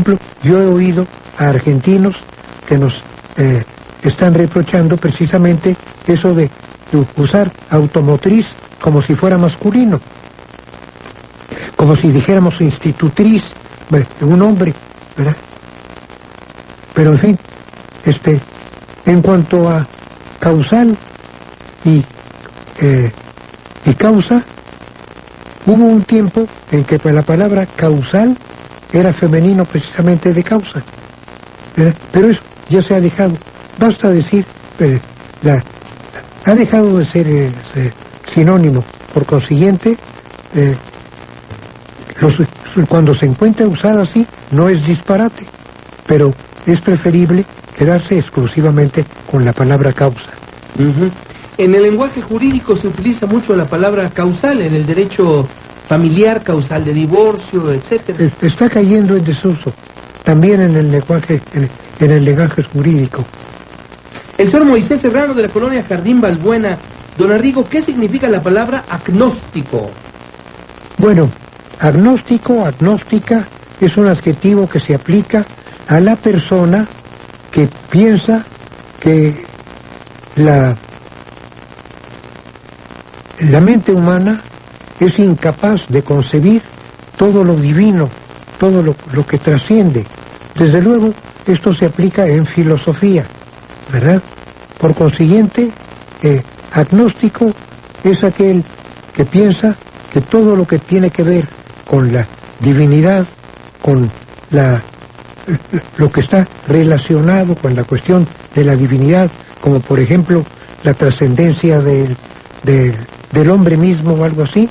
ejemplo, yo he oído a argentinos que nos están reprochando precisamente eso de usar automotriz como si fuera masculino, como si dijéramos institutriz, un hombre, ¿verdad? Pero en fin, en cuanto a causal y causa, hubo un tiempo en que la palabra causal era femenino precisamente de causa, ¿verdad? Pero eso ya se ha dejado. Basta decir, ha dejado de ser sinónimo. Por consiguiente, cuando se encuentra usada así, no es disparate, pero es preferible quedarse exclusivamente con la palabra causa. En el lenguaje jurídico se utiliza mucho la palabra causal, en el derecho familiar, causal de divorcio, etcétera. Está cayendo en desuso, también en el lenguaje, en el lenguaje jurídico. El señor Moisés Serrano, de la colonia Jardín Balbuena. Don Arrigo, ¿qué significa la palabra agnóstico? Bueno, agnóstico, agnóstica, es un adjetivo que se aplica a la persona que piensa que la mente humana es incapaz de concebir todo lo divino, todo lo que trasciende. Desde luego, esto se aplica en filosofía, ¿verdad? Por consiguiente, agnóstico es aquel que piensa que todo lo que tiene que ver con la divinidad, con lo que está relacionado con la cuestión de la divinidad, como por ejemplo la trascendencia del hombre mismo o algo así,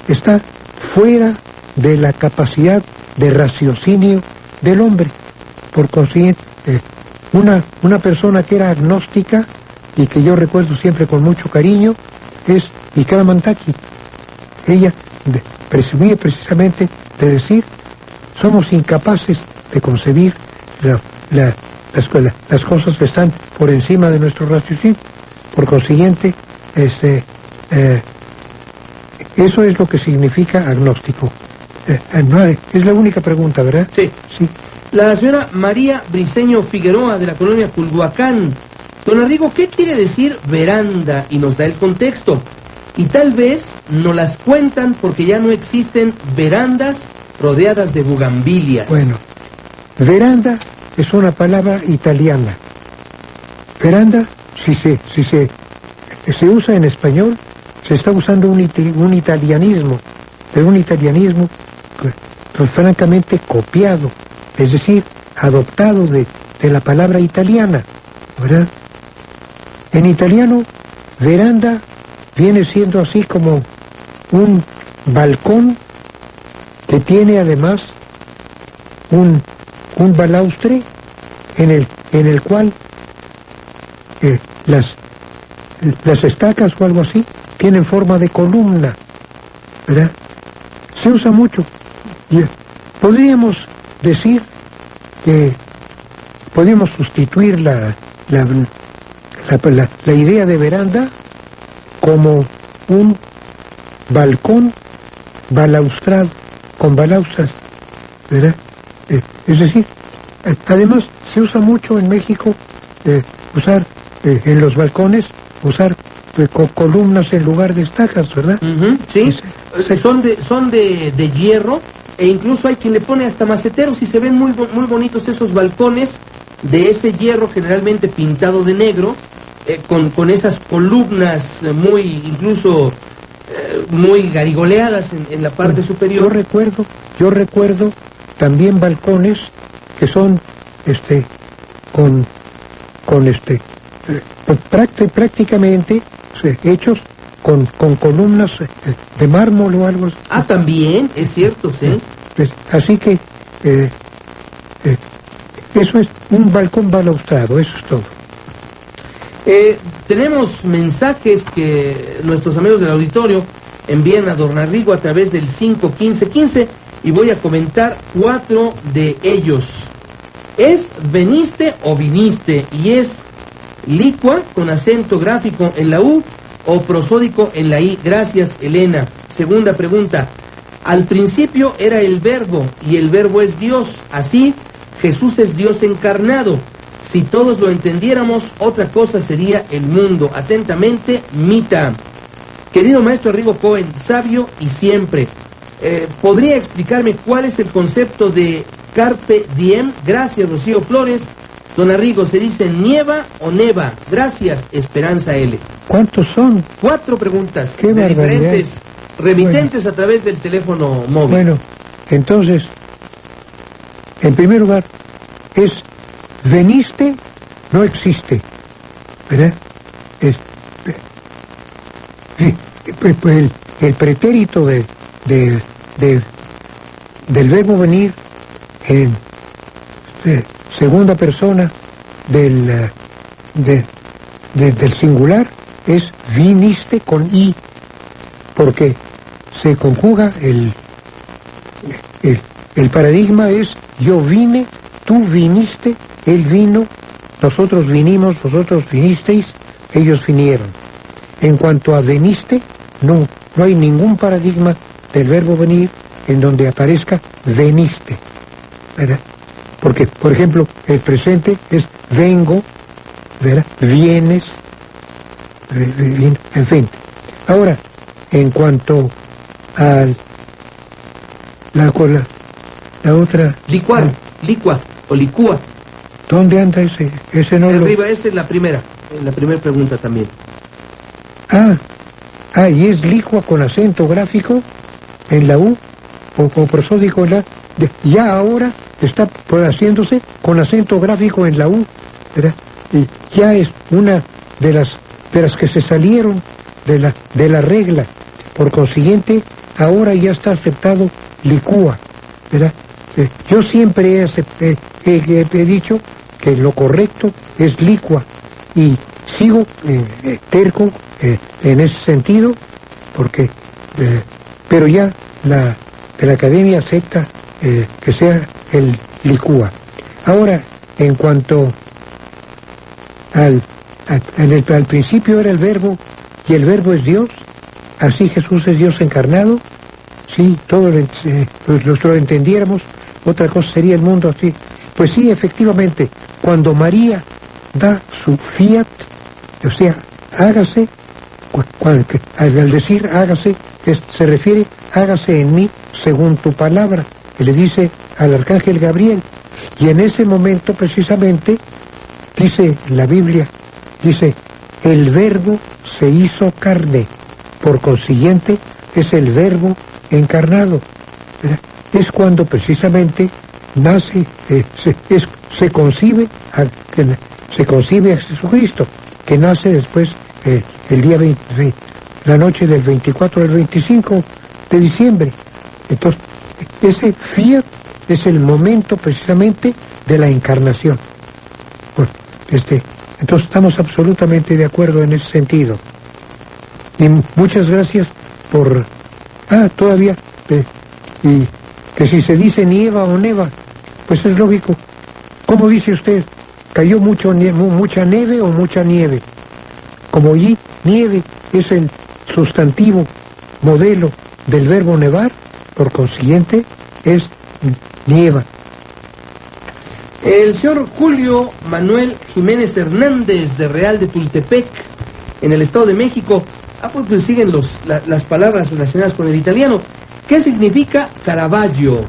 está fuera de la capacidad de raciocinio del hombre. Por consiguiente, una persona que era agnóstica y que yo recuerdo siempre con mucho cariño es Ikara Mantaki. Ella presumía precisamente de decir: somos incapaces de concebir las cosas que están por encima de nuestro raciocinio. Por consiguiente, eso es lo que significa agnóstico. Es la única pregunta, ¿verdad? Sí. La señora María Briceño Figueroa, de la colonia Culhuacán. Don Arrigo, ¿qué quiere decir veranda? Y nos da el contexto. Y tal vez nos las cuentan porque ya no existen verandas rodeadas de bugambilias. Bueno, veranda es una palabra italiana. Veranda, si se usa en español, se está usando un italianismo, pero un italianismo pues, francamente copiado, es decir, adoptado de la palabra italiana, ¿verdad? En italiano, veranda viene siendo así como un balcón que tiene además un balaustre en el cual las estacas o algo así tienen forma de columna, ¿verdad? Se usa mucho. Y podríamos decir que podríamos sustituir la idea de veranda como un balcón balaustrado, con balaustras, ¿verdad? Es decir, además se usa mucho en México usar en los balcones, usar columnas en lugar de estacas, ¿verdad? Sí, son de hierro, e incluso hay quien le pone hasta maceteros y se ven muy bonitos esos balcones de ese hierro generalmente pintado de negro, con esas columnas muy garigoleadas en la parte superior. Yo recuerdo también balcones que son prácticamente hechos con columnas de mármol o algo así. Ah, también, es cierto, sí. Así que eso es un balcón balaustrado, eso es todo. Tenemos mensajes que nuestros amigos del auditorio envían a Don Arrigo a través del 51515 y voy a comentar 4 de ellos. Es veniste o viniste, y es licua con acento gráfico en la U o prosódico en la I. Gracias, Elena. Segunda pregunta: Al principio era el Verbo, y el Verbo es Dios. Así, Jesús es Dios encarnado. Si todos lo entendiéramos, otra cosa sería el mundo. Atentamente, Mita. Querido maestro Arrigo Cohen, sabio y siempre, ¿podría explicarme cuál es el concepto de carpe diem? Gracias, Rocío Flores. Don Arrigo, ¿se dice nieva o neva? Gracias, Esperanza L. ¿Cuántos son? 4 preguntas Qué de barbaridad. diferentes remitentes a través del teléfono móvil. Bueno, entonces, en primer lugar, es veniste, no existe, ¿verdad? Es, el pretérito del verbo venir en segunda persona del singular es viniste con i, porque se conjuga el paradigma es yo vine, tú viniste, él vino, nosotros vinimos, vosotros vinisteis, ellos vinieron. En cuanto a veniste, no hay ningún paradigma del verbo venir en donde aparezca veniste, ¿verdad? Porque, por ejemplo, el presente es vengo, ¿verdad? Vienes, en fin. Ahora, en cuanto a la otra... Licuar, licua o licúa. ¿Dónde anda ese? Ese no lo... Arriba, esa es la primera pregunta también. Y es licua con acento gráfico en la U, o prosódico en la... ya ahora está haciéndose con acento gráfico en la U, ¿verdad? Y ya es una de las que se salieron de la regla. Por consiguiente, ahora ya está aceptado licúa, ¿verdad? Yo siempre he dicho que lo correcto es licua, y sigo terco en ese sentido, porque pero ya la academia acepta que sea el licúa. Ahora, en cuanto al principio era el verbo, y el verbo es Dios, así Jesús es Dios encarnado. Sí, todo lo entendiéramos, otra cosa sería el mundo así. Pues sí, efectivamente, cuando María da su fiat, o sea, hágase, al decir hágase, se refiere hágase en mí según tu palabra, que le dice al arcángel Gabriel. Y en ese momento precisamente, dice la Biblia, dice, el verbo se hizo carne, por consiguiente es el verbo encarnado, ¿verdad? Es cuando precisamente nace, se concibe a Jesucristo, que nace después el día 20, la noche del 24 al 25 de diciembre. Entonces, ese fiat es el momento precisamente de la encarnación. Bueno, entonces estamos absolutamente de acuerdo en ese sentido. Y muchas gracias por... todavía... y que si se dice nieva o neva, pues es lógico. ¿Cómo dice usted? ¿Cayó mucha nieve o mucha nieve? Como nieve es el sustantivo modelo del verbo nevar, por consiguiente es nieva. El señor Julio Manuel Jiménez Hernández de Real de Tultepec, en el Estado de México, pues siguen las palabras relacionadas con el italiano. ¿Qué significa Caravaggio?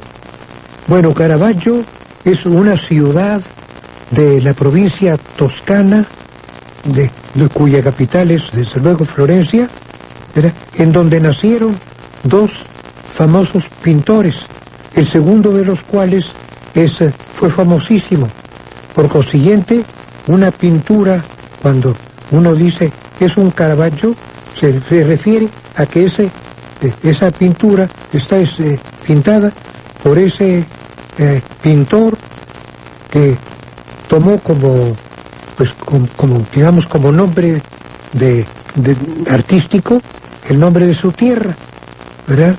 Bueno, Caravaggio es una ciudad de la provincia toscana, de cuya capital es desde luego Florencia, ¿verdad? En donde nacieron 2 famosos pintores, el segundo de los cuales fue famosísimo. Por consiguiente, una pintura, cuando uno dice es un Caravaggio, se refiere a que esa pintura está pintada por ese pintor que tomó como digamos como nombre de artístico el nombre de su tierra, ¿verdad?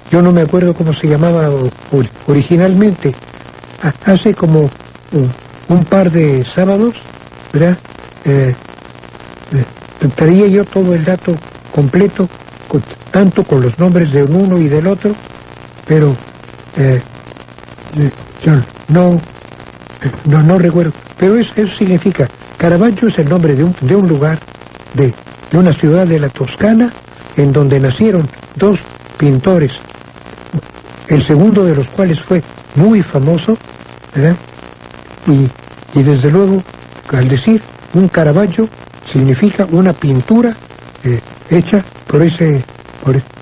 Yo no me acuerdo cómo se llamaba originalmente. Hace como un par de sábados, ¿verdad? Traía yo todo el dato completo tanto con los nombres de uno y del otro, pero yo no recuerdo. Pero eso significa, Caravaggio es el nombre de un lugar, de una ciudad de la Toscana, en donde nacieron dos pintores, el segundo de los cuales fue muy famoso, ¿verdad? Y desde luego, al decir un Caravaggio, significa una pintura hecha por ese...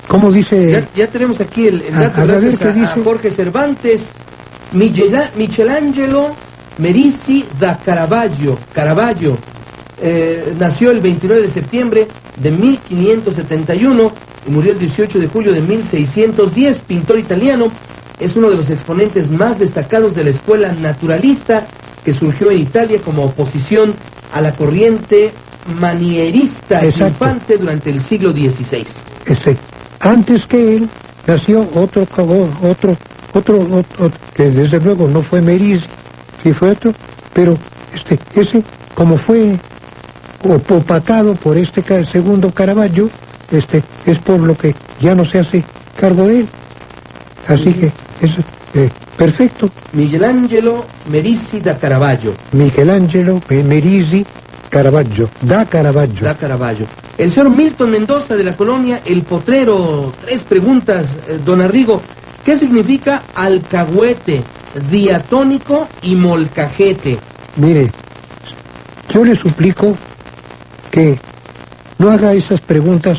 ¿Cómo dice? Ya tenemos aquí el dato, gracias a Jorge Cervantes. Michelangelo Merisi da Caravaggio. Caravaggio nació el 29 de septiembre de 1571 y murió el 18 de julio de 1610, pintor italiano. Es uno de los exponentes más destacados de la escuela naturalista que surgió en Italia como oposición a la corriente manierista triunfante durante el siglo XVI. Antes que él nació otro que desde luego no fue Merisi, sí fue otro, pero ese como fue opacado por segundo Caravaggio, es por lo que ya no se hace cargo de él. Así que es perfecto. Michelangelo Merisi da Caravaggio. Michelangelo Merisi Caravaggio, da Caravaggio. Da Caravaggio. El señor Milton Mendoza de la colonia El Potrero, 3 preguntas, don Arrigo. ¿Qué significa alcahuete, diatónico y molcajete? Mire, yo le suplico que no haga esas preguntas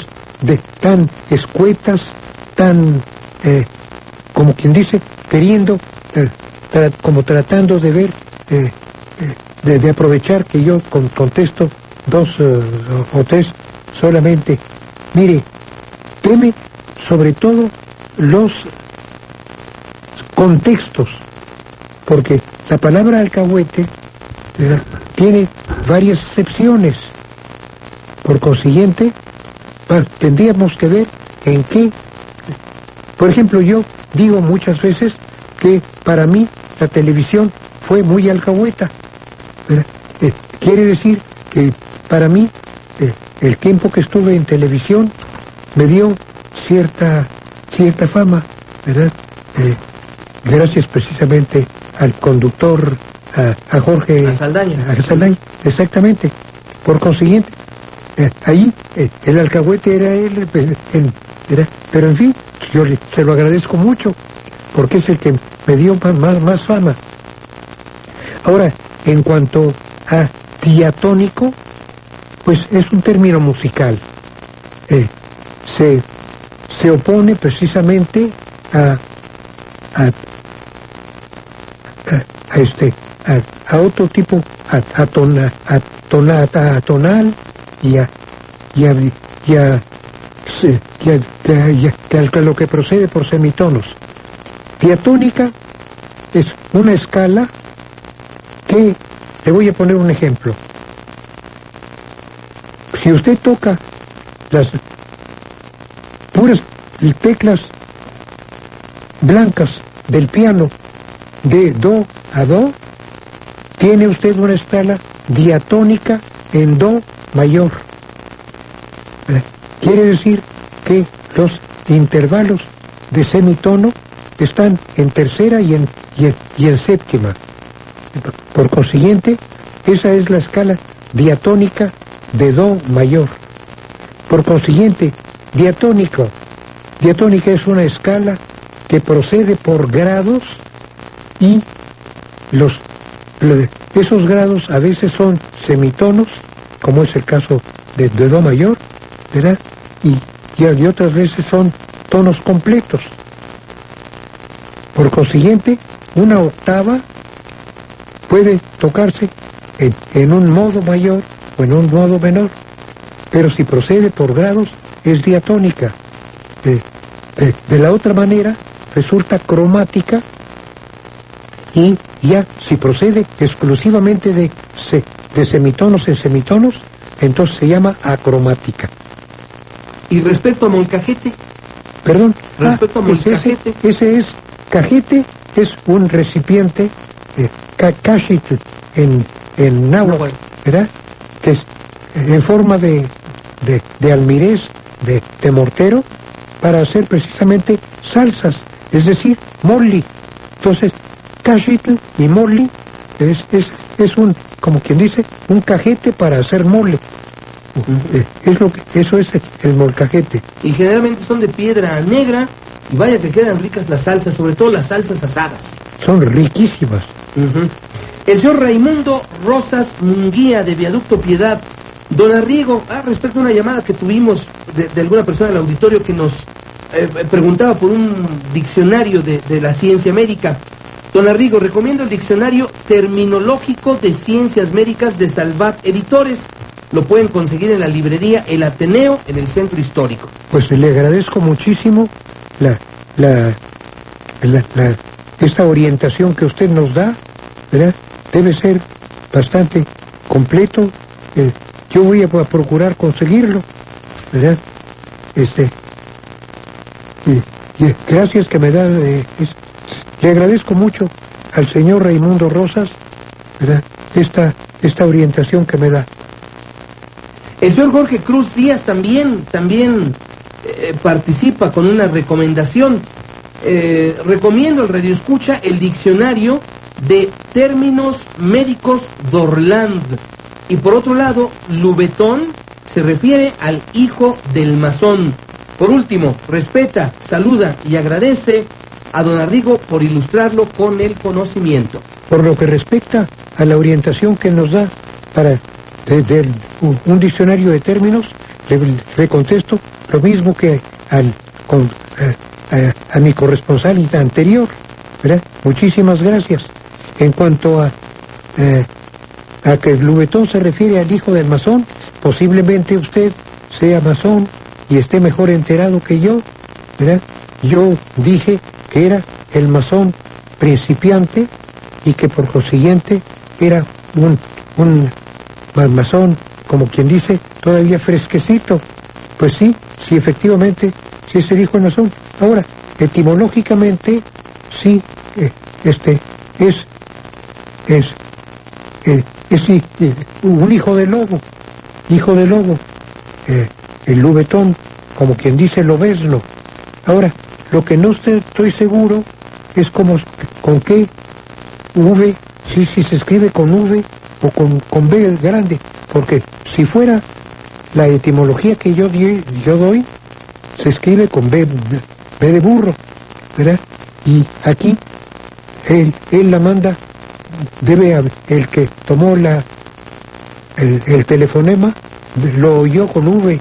tan escuetas, tan, como quien dice, queriendo, como tratando de ver, de aprovechar que yo contesto 2 o 3 solamente. Mire, teme sobre todo los contextos, porque la palabra alcahuete tiene varias acepciones. Por consiguiente, tendríamos que ver en qué. Por ejemplo, yo digo muchas veces que para mí la televisión fue muy alcahueta. Quiere decir que para mí el tiempo que estuve en televisión me dio cierta fama, ¿verdad? Gracias precisamente al conductor, a Jorge... A Saldaña. A Saldaña, exactamente. Por consiguiente, ahí el alcahuete era él, pero en fin, yo se lo agradezco mucho, porque es el que me dio más fama. Ahora, en cuanto a diatónico, pues es un término musical. Se opone precisamente a otro tipo, atonal y a lo que procede por semitonos. Diatónica es una escala que, le voy a poner un ejemplo. Si usted toca las puras teclas blancas del piano de do a do, tiene usted una escala diatónica en do mayor. Quiere decir que los intervalos de semitono están en tercera y en séptima. Por consiguiente, esa es la escala diatónica de do mayor. Por consiguiente, diatónica es una escala que procede por grados y esos grados a veces son semitonos, como es el caso de do mayor, ¿verdad? Y otras veces son tonos completos. Por consiguiente, una octava puede tocarse en un modo mayor o en un modo menor, pero si procede por grados es diatónica. De la otra manera resulta cromática, y ya si procede exclusivamente de semitonos en semitonos, entonces se llama acromática. Y respecto a molcajete, perdón, respecto a molcajete, ese es cajete, es un recipiente, cachit en náhuatl, ¿verdad? Que es en forma de almirez, de mortero, para hacer precisamente salsas, es decir, moli. Entonces, cajitl y moli es un, como quien dice, un cajete para hacer mole. Eso es el molcajete. Y generalmente son de piedra negra, y vaya que quedan ricas las salsas, sobre todo las salsas asadas. Son riquísimas. El señor Raimundo Rosas Munguía, de Viaducto Piedad. Don Arrigo, respecto a una llamada que tuvimos de alguna persona del auditorio que nos preguntaba por un diccionario de la ciencia médica. Don Arrigo, recomiendo el diccionario terminológico de ciencias médicas de Salvat Editores. Lo pueden conseguir en la librería El Ateneo, en el Centro Histórico. Pues le agradezco muchísimo esta orientación que usted nos da, ¿verdad? Debe ser bastante completo. Yo voy a procurar conseguirlo, ¿verdad? Gracias que me da. Le agradezco mucho al señor Raimundo Rosas, ¿verdad? Esta orientación que me da. El señor Jorge Cruz Díaz también participa con una recomendación. Recomiendo al radioescucha el diccionario de términos médicos d'Orland. Y por otro lado, Lubetón se refiere al hijo del masón. Por último, respeta, saluda y agradece a don Arrigo por ilustrarlo con el conocimiento. Por lo que respecta a la orientación que nos da para un diccionario de términos, le contesto lo mismo que a mi corresponsal anterior, ¿verdad? Muchísimas gracias. En cuanto a que el Lubetón se refiere al hijo del masón, posiblemente usted sea masón y esté mejor enterado que yo, ¿verdad? Yo dije que era el masón principiante y que por consiguiente era un masón, como quien dice, todavía fresquecito. Pues sí, efectivamente, sí es el hijo del masón. Ahora, etimológicamente, sí, un hijo de lobo, el Lubetón, como quien dice, lobezno. Ahora, lo que no estoy seguro es con qué V, si se escribe con V o con B grande, porque si fuera la etimología que yo doy, se escribe con B de burro, ¿verdad? Y aquí él la manda, el que tomó el telefonema lo oyó con V,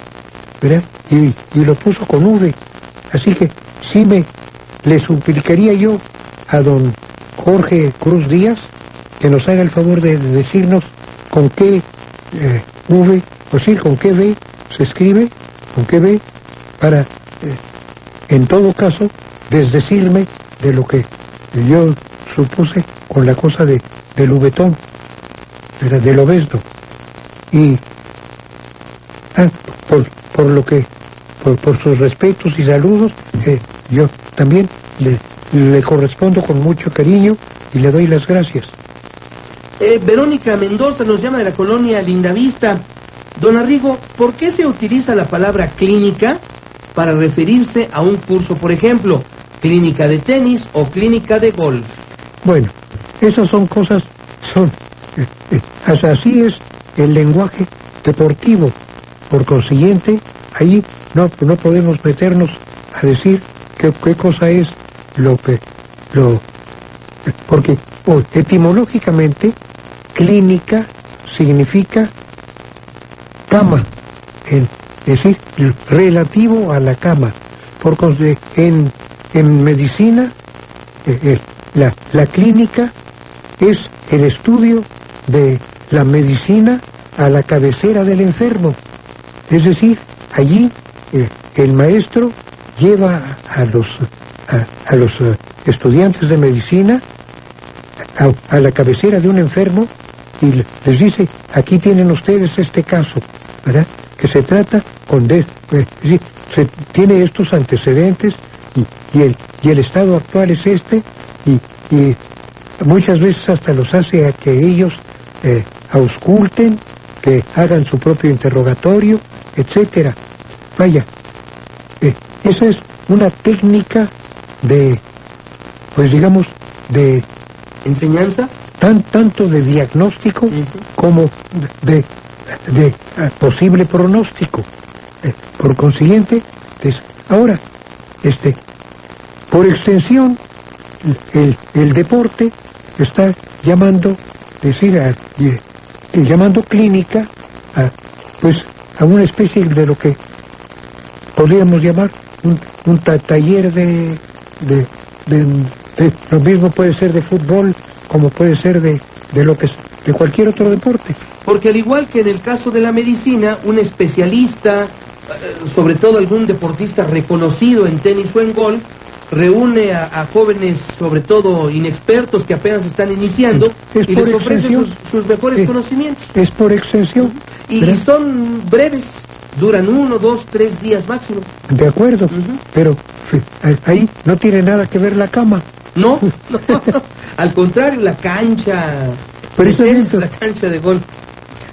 ¿verdad? Y lo puso con V. Así que sí le suplicaría yo a don Jorge Cruz Díaz que nos haga el favor de decirnos con qué V, o sí, con qué V se escribe, con qué V, para en todo caso desdecirme de lo que yo supuse con la cosa de Lubetón, del obesno. Y por sus respetos y saludos, yo también le correspondo con mucho cariño y le doy las gracias. Verónica Mendoza nos llama de la colonia Lindavista. Don Arrigo, ¿por qué se utiliza la palabra clínica para referirse a un curso, por ejemplo, clínica de tenis o clínica de golf? Bueno, esas son cosas, así es el lenguaje deportivo. Por consiguiente, ahí no podemos meternos a decir qué cosa es porque etimológicamente clínica significa cama, es decir, relativo a la cama. En medicina, la clínica es el estudio de la medicina a la cabecera del enfermo. Es decir, allí el maestro lleva a los estudiantes de medicina a la cabecera de un enfermo y les dice: aquí tienen ustedes este caso, ¿verdad? Que se trata se tiene estos antecedentes y el estado actual es este, y muchas veces hasta los hace a que ellos ausculten, que hagan su propio interrogatorio, etcétera. Vaya, esa es una técnica de, pues digamos, de ¿Enseñanza? tanto de diagnóstico como de posible pronóstico. Por consiguiente, ahora, por extensión, el deporte está llamando, llamando clínica a una especie de lo que podríamos llamar un taller de lo mismo puede ser de fútbol como puede ser de cualquier otro deporte. Porque al igual que en el caso de la medicina, un especialista, sobre todo algún deportista reconocido en tenis o en golf, reúne a jóvenes, sobre todo inexpertos, que apenas están iniciando, y les ofrece sus mejores conocimientos. Es por extensión. Y son breves, duran 1, 2, 3 días máximo. De acuerdo, pero ahí no tiene nada que ver la cama. No, al contrario, la cancha de tenis, la cancha de golf.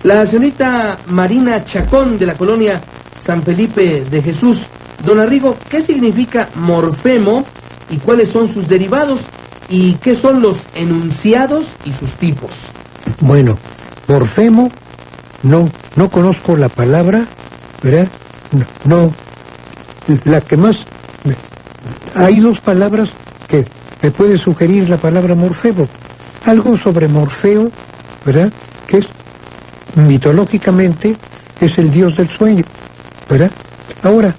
La señorita Marina Chacón, de la colonia San Felipe de Jesús. Don Arrigo, ¿qué significa morfemo y cuáles son sus derivados y qué son los enunciados y sus tipos? Bueno, morfemo, no conozco la palabra, ¿verdad? No, la que más... Hay dos palabras que me puede sugerir la palabra morfemo. Algo sobre Morfeo, ¿verdad? Que es, mitológicamente, es el dios del sueño, ¿verdad? Ahora,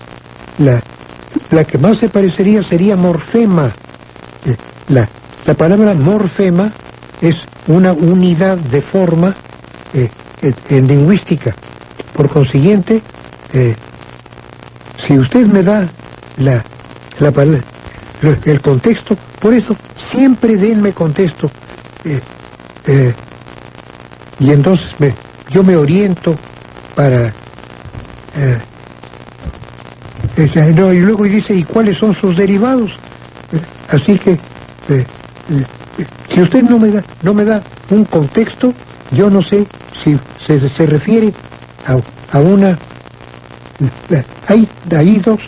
la que más se parecería sería morfema. La palabra morfema es una unidad de forma en lingüística. Por consiguiente, si usted me da el contexto, por eso siempre denme contexto, y entonces yo me oriento para... y luego dice, ¿y cuáles son sus derivados? Así que, si usted no me da un contexto, yo no sé si se refiere a una... Hay dos.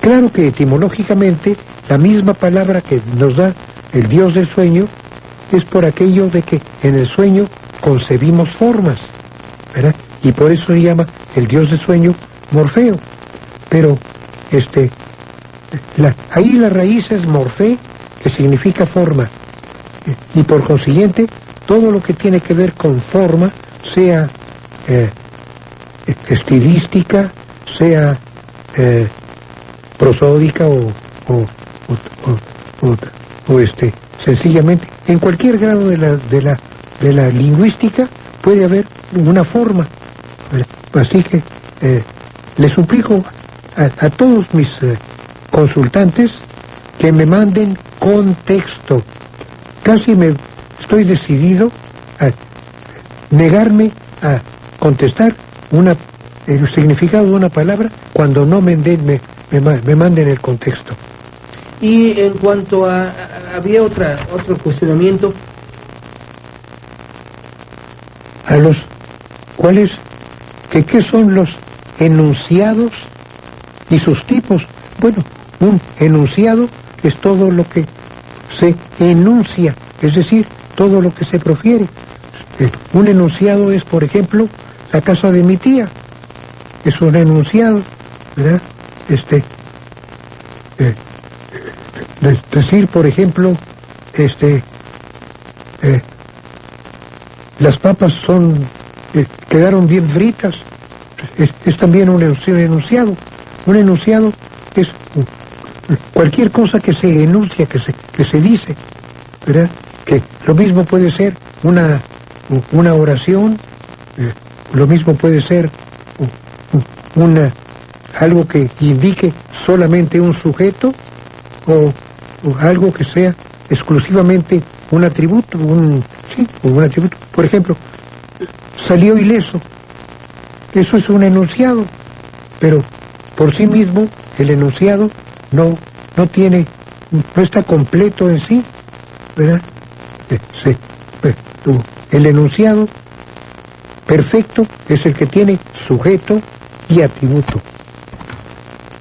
Claro que etimológicamente la misma palabra que nos da el dios del sueño es por aquello de que en el sueño concebimos formas, ¿verdad? Y por eso se llama el dios del sueño Morfeo. Pero ahí la raíz es morfé, que significa forma, y por consiguiente todo lo que tiene que ver con forma, sea estilística, sea prosódica o sencillamente en cualquier grado de la lingüística puede haber una forma. Así que le suplico a todos mis consultantes que me manden contexto. Casi estoy decidido a negarme a contestar el significado de una palabra cuando no me manden el contexto. Y en cuanto había otro cuestionamiento. A los cuáles, ¿qué son los enunciados y sus tipos? Bueno, un enunciado es todo lo que se enuncia, es decir, todo lo que se profiere. Un enunciado es, por ejemplo, la casa de mi tía. Es un enunciado, ¿verdad? Decir, por ejemplo, las papas quedaron bien fritas, es también un enunciado. Un enunciado es cualquier cosa que se enuncia, que se dice, ¿verdad? Que lo mismo puede ser una oración, lo mismo puede ser algo que indique solamente un sujeto o algo que sea exclusivamente un atributo, un atributo. Por ejemplo, salió ileso. Eso es un enunciado, pero por sí mismo el enunciado no está completo en sí, ¿verdad? El enunciado perfecto es el que tiene sujeto y atributo.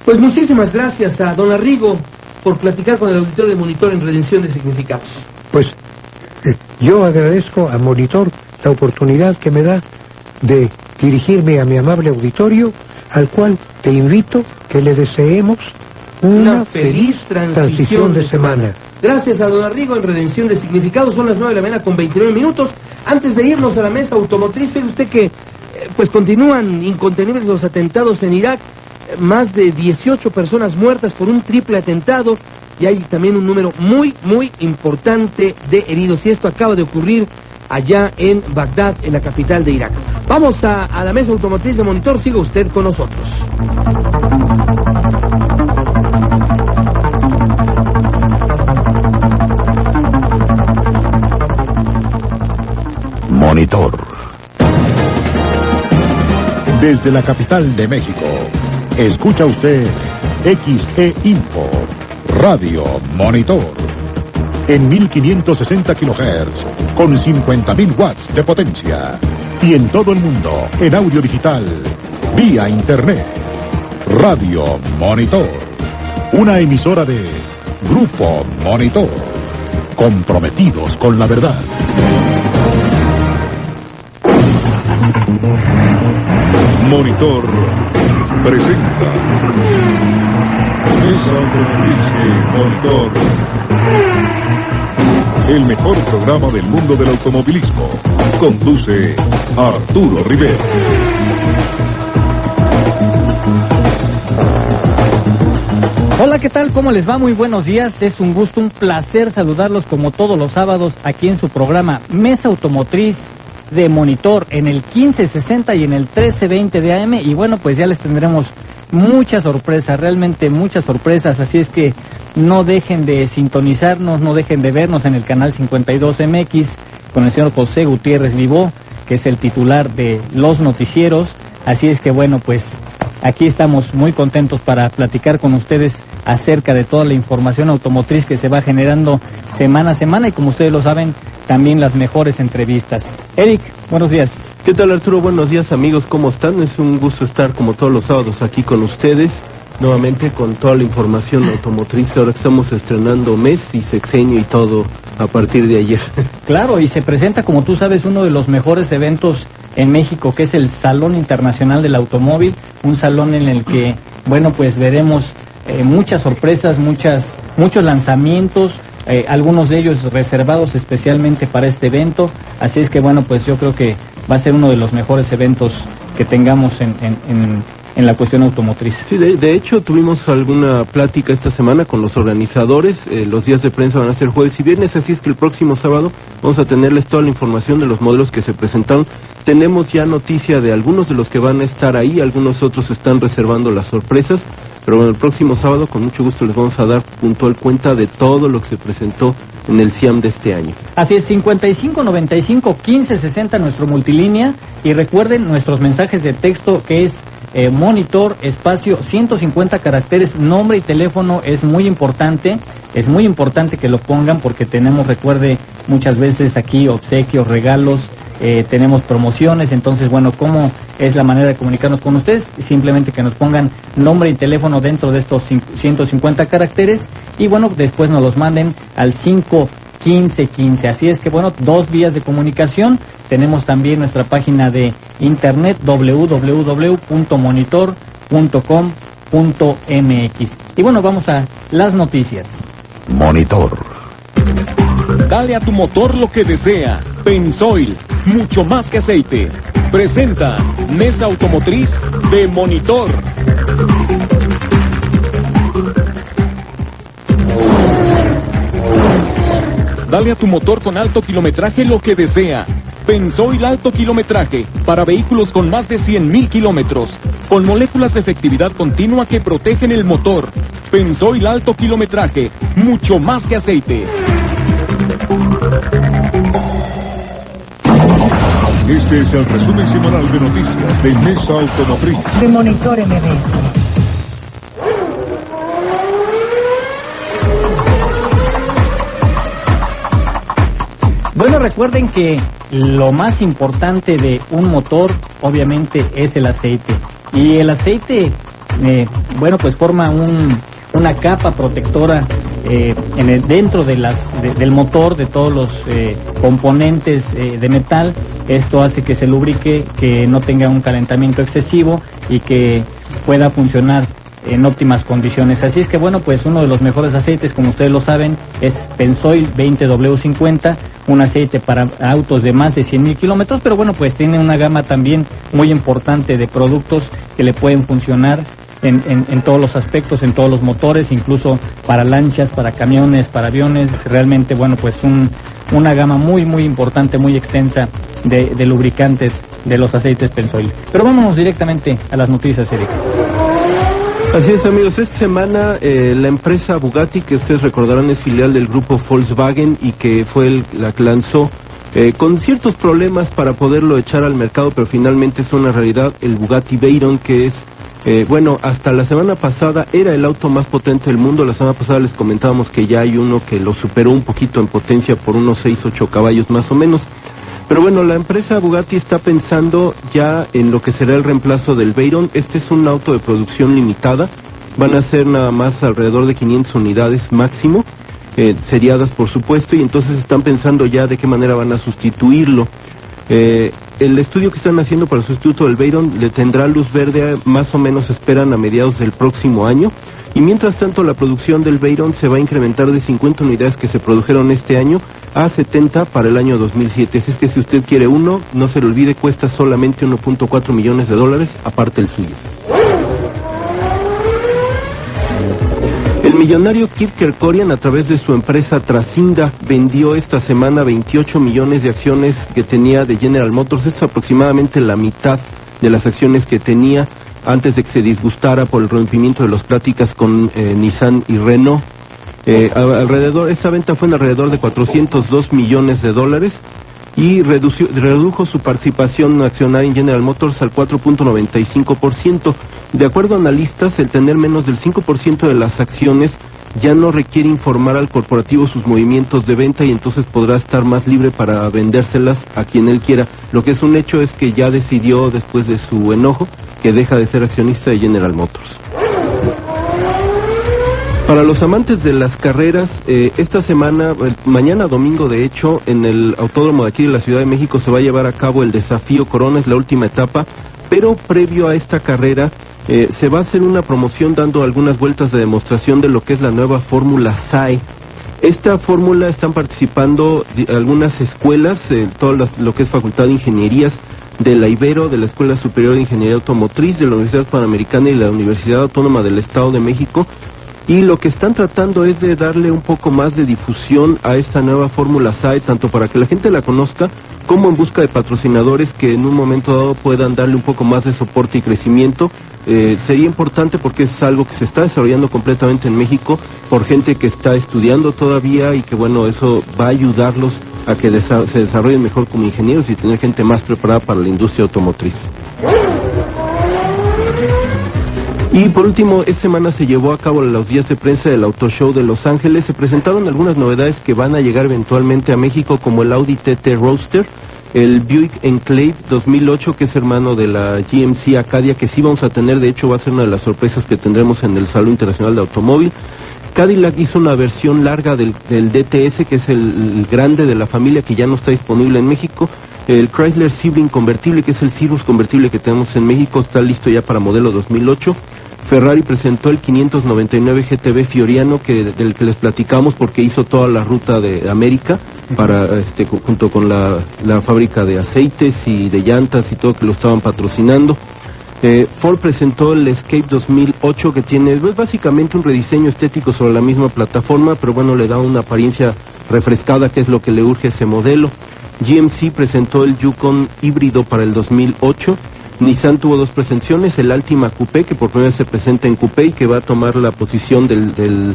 Pues muchísimas gracias a don Arrigo por platicar con el auditorio de Monitor en Redención de Significados. Pues yo agradezco a Monitor la oportunidad que me da de dirigirme a mi amable auditorio, al cual te invito que le deseemos una feliz transición de semana. Gracias a don Arrigo en Redención de Significados. Son las 9 de la mañana con 29 minutos. Antes de irnos a la mesa automotriz, fíjese usted que pues continúan incontenibles los atentados en Irak. Más de 18 personas muertas por un triple atentado, y hay también un número muy importante de heridos, y esto acaba de ocurrir allá en Bagdad, en la capital de Irak. Vamos a la mesa automotriz de Monitor. Siga usted con nosotros. Monitor. Desde la capital de México, escucha usted XE Info, Radio Monitor, en 1560 kHz, con 50.000 watts de potencia, y en todo el mundo, en audio digital, vía internet. Radio Monitor, una emisora de Grupo Monitor, comprometidos con la verdad. Monitor presenta Mesa Automotriz Monitor, el mejor programa del mundo del automovilismo. Conduce Arturo Rivera. Hola, ¿qué tal? ¿Cómo les va? Muy buenos días. Es un gusto, un placer saludarlos como todos los sábados aquí en su programa Mesa Automotriz de Monitor, en el 1560 y en el 1320 de AM. Y bueno, pues ya les tendremos muchas sorpresas, realmente muchas sorpresas, así es que no dejen de sintonizarnos, no dejen de vernos en el canal 52MX con el señor José Gutiérrez Vivó, que es el titular de los noticieros. Así es que bueno, pues aquí estamos muy contentos para platicar con ustedes acerca de toda la información automotriz que se va generando semana a semana, y como ustedes lo saben, también las mejores entrevistas. Eric, buenos días. ¿Qué tal, Arturo? Buenos días, amigos, ¿cómo están? Es un gusto estar como todos los sábados aquí con ustedes, nuevamente con toda la información automotriz. Ahora estamos estrenando mes y sexenio y todo a partir de ayer. Claro, y se presenta, como tú sabes, uno de los mejores eventos en México, que es el Salón Internacional del Automóvil, un salón en el que, bueno, pues veremos muchas sorpresas, muchos lanzamientos, algunos de ellos reservados especialmente para este evento. Así es que bueno, pues yo creo que va a ser uno de los mejores eventos que tengamos en la cuestión automotriz. Sí, de hecho tuvimos alguna plática esta semana con los organizadores. Los días de prensa van a ser jueves y viernes, así es que el próximo sábado vamos a tenerles toda la información de los modelos que se presentaron. Tenemos ya noticia de algunos de los que van a estar ahí, algunos otros están reservando las sorpresas, pero bueno, el próximo sábado con mucho gusto les vamos a dar puntual cuenta de todo lo que se presentó en el CIAM de este año. Así es, 5595-1560 nuestro multilínea, y recuerden nuestros mensajes de texto, que es Monitor, espacio 150 caracteres, nombre y teléfono. Es muy importante que lo pongan, porque tenemos, recuerde, muchas veces aquí obsequios, regalos, tenemos promociones. Entonces, bueno, ¿cómo es la manera de comunicarnos con ustedes? Simplemente que nos pongan nombre y teléfono dentro de estos 150 caracteres, y bueno, después nos los manden al 51515. Así es que bueno, dos vías de comunicación. Tenemos también nuestra página de internet www.monitor.com.mx. Y bueno, vamos a las noticias. Monitor. Dale a tu motor lo que desea. Pensoil, mucho más que aceite. Presenta Mesa Automotriz de Monitor. Dale a tu motor con alto kilometraje lo que desea. Pensoil alto kilometraje, para vehículos con más de 100.000 kilómetros, con moléculas de efectividad continua que protegen el motor. Pensoil alto kilometraje, mucho más que aceite. Este es el resumen semanal de noticias de Mesa Automotriz de Monitor MBS. Bueno, recuerden que lo más importante de un motor, obviamente, es el aceite. Y el aceite bueno, pues forma una capa protectora dentro de del motor, de todos los componentes de metal. Esto hace que se lubrique, que no tenga un calentamiento excesivo y que pueda funcionar en óptimas condiciones. Así es que bueno, pues uno de los mejores aceites, como ustedes lo saben, es Pensoil 20W50, un aceite para autos de más de 100,000 kilómetros, pero bueno, pues tiene una gama también muy importante de productos que le pueden funcionar en todos los aspectos, en todos los motores, incluso para lanchas, para camiones, para aviones. Realmente, bueno, pues una gama muy importante, muy extensa de lubricantes de los aceites Pensoil. Pero vámonos directamente a las noticias, Eric. Así es, amigos, esta semana la empresa Bugatti, que ustedes recordarán es filial del grupo Volkswagen y que fue la que lanzó con ciertos problemas para poderlo echar al mercado, pero finalmente es una realidad, el Bugatti Veyron, que es, bueno, hasta la semana pasada era el auto más potente del mundo. La semana pasada les comentábamos que ya hay uno que lo superó un poquito en potencia por unos 6-8 caballos más o menos. Pero bueno, la empresa Bugatti está pensando ya en lo que será el reemplazo del Veyron. Este es un auto de producción limitada, van a ser nada más alrededor de 500 unidades máximo, seriadas por supuesto, y entonces están pensando ya de qué manera van a sustituirlo. El estudio que están haciendo para el sustituto del Veyron le tendrá luz verde, más o menos esperan a mediados del próximo año, y mientras tanto la producción del Veyron se va a incrementar de 50 unidades que se produjeron este año a 70 para el año 2007, así es que si usted quiere uno, no se le olvide, cuesta solamente $1.4 millones, aparte el suyo. El millonario Kip Kerkorian, a través de su empresa Tracinda, vendió esta semana 28 millones de acciones que tenía de General Motors. Esto es aproximadamente la mitad de las acciones que tenía antes de que se disgustara por el rompimiento de las pláticas con Nissan y Renault. Esta venta fue en alrededor de $402 millones y redujo su participación accionaria en General Motors al 4.95%. De acuerdo a analistas, el tener menos del 5% de las acciones ya no requiere informar al corporativo sus movimientos de venta y entonces podrá estar más libre para vendérselas a quien él quiera. Lo que es un hecho es que ya decidió, después de su enojo, que deja de ser accionista de General Motors. Para los amantes de las carreras, esta semana, mañana domingo de hecho, en el autódromo de aquí de la Ciudad de México se va a llevar a cabo el Desafío Corona, es la última etapa, pero previo a esta carrera se va a hacer una promoción dando algunas vueltas de demostración de lo que es la nueva fórmula SAE. Esta fórmula están participando algunas escuelas, lo que es Facultad de Ingenierías de la Ibero, de la Escuela Superior de Ingeniería Automotriz, de la Universidad Panamericana y la Universidad Autónoma del Estado de México. Y lo que están tratando es de darle un poco más de difusión a esta nueva fórmula SAE, tanto para que la gente la conozca, como en busca de patrocinadores que en un momento dado puedan darle un poco más de soporte y crecimiento. Sería importante porque es algo que se está desarrollando completamente en México por gente que está estudiando todavía y que bueno, eso va a ayudarlos a que se desarrollen mejor como ingenieros y tener gente más preparada para la industria automotriz. Y por último, esta semana se llevó a cabo los días de prensa del Auto Show de Los Ángeles. Se presentaron algunas novedades que van a llegar eventualmente a México, como el Audi TT Roadster, el Buick Enclave 2008, que es hermano de la GMC Acadia, que sí vamos a tener, de hecho va a ser una de las sorpresas que tendremos en el Salón Internacional de Automóvil. Cadillac hizo una versión larga del DTS, que es el grande de la familia, que ya no está disponible en México. El Chrysler Sebring convertible, que es el Cirrus convertible que tenemos en México, está listo ya para modelo 2008. Ferrari presentó el 599 GTB Fioriano, del que les platicamos porque hizo toda la ruta de América para junto con la fábrica de aceites y de llantas y todo, que lo estaban patrocinando. Ford presentó el Escape 2008, que tiene básicamente un rediseño estético sobre la misma plataforma, pero bueno, le da una apariencia refrescada, que es lo que le urge a ese modelo. GMC presentó el Yukon híbrido para el 2008. Nissan tuvo dos presentaciones, el Altima Coupé, que por primera vez se presenta en Coupé y que va a tomar la posición del